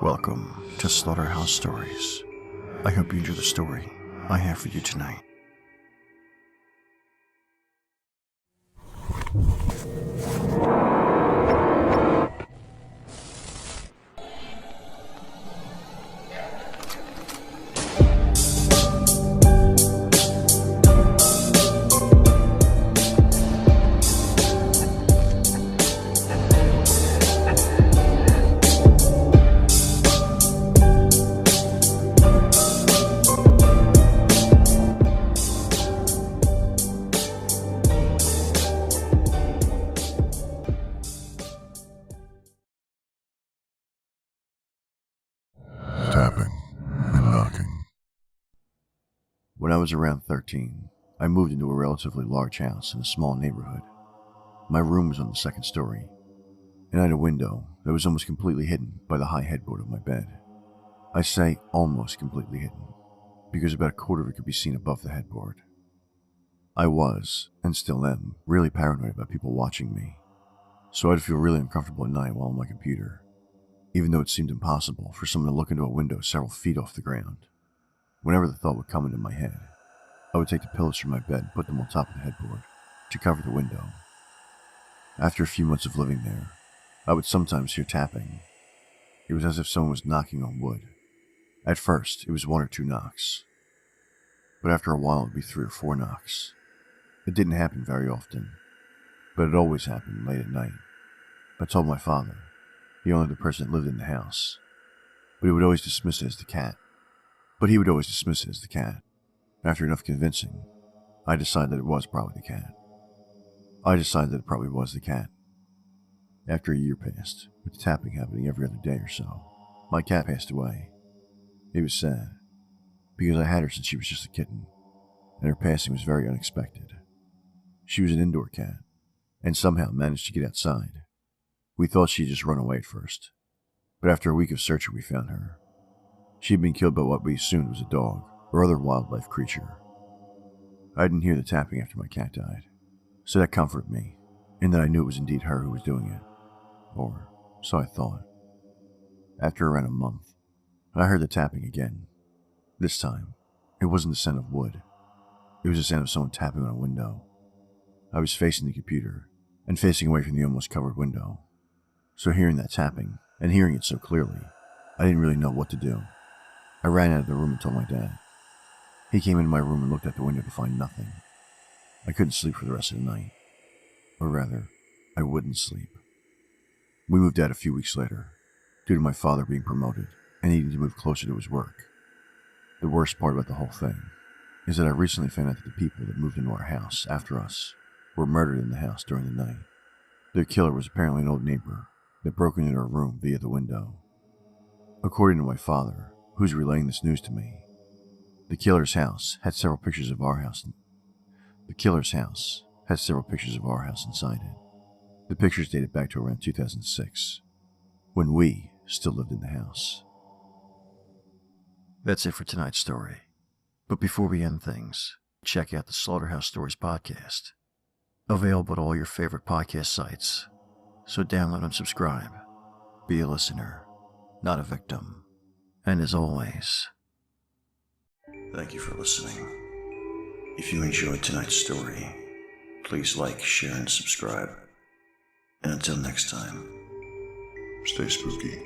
Welcome to Slaughterhouse Stories. I hope you enjoy the story I have for you tonight. Tapping and knocking. When I was around 13, I moved into a relatively large house in a small neighborhood. My room was on the second story, and I had a window that was almost completely hidden by the high headboard of my bed. I say almost completely hidden, because about a quarter of it could be seen above the headboard. I was, and still am, really paranoid about people watching me, so I'd feel really uncomfortable at night while on my computer, even though it seemed impossible for someone to look into a window several feet off the ground. Whenever the thought would come into my head, I would take the pillows from my bed and put them on top of the headboard to cover the window. After a few months of living there, I would sometimes hear tapping. It was as if someone was knocking on wood. At first, it was 1 or 2 knocks, but after a while it would be 3 or 4 knocks. It didn't happen very often, but it always happened late at night. I told my father, the only other person that lived in the house, but he would always dismiss it as the cat. After enough convincing, I decided that it was probably the cat. After a year passed, with the tapping happening every other day or so, my cat passed away. It was sad, because I had her since she was just a kitten, and her passing was very unexpected. She was an indoor cat, and somehow managed to get outside. We thought she had just run away at first, but after a week of searching we found her. She had been killed by what we assumed was a dog or other wildlife creature. I didn't hear the tapping after my cat died, so that comforted me, in that I knew it was indeed her who was doing it. Or so I thought. After around a month, I heard the tapping again. This time, it wasn't the sound of wood. It was the sound of someone tapping on a window. I was facing the computer, and facing away from the almost covered window. So hearing that tapping, and hearing it so clearly, I didn't really know what to do. I ran out of the room and told my dad. He came into my room and looked out the window to find nothing. I couldn't sleep for the rest of the night. Or rather, I wouldn't sleep. We moved out a few weeks later, due to my father being promoted and needing to move closer to his work. The worst part about the whole thing is that I recently found out that the people that moved into our house after us were murdered in the house during the night. Their killer was apparently an old neighbor that broke into our room via the window. According to my father, who's relaying this news to me, the killer's house had several pictures of our house. Inside it. The pictures dated back to around 2006, when we still lived in the house. That's it for tonight's story. But before we end things, check out the Slaughterhouse Stories podcast, available at all your favorite podcast sites. So download and subscribe. Be a listener, not a victim. And as always, thank you for listening. If you enjoyed tonight's story, please like, share, and subscribe. And until next time, stay spooky.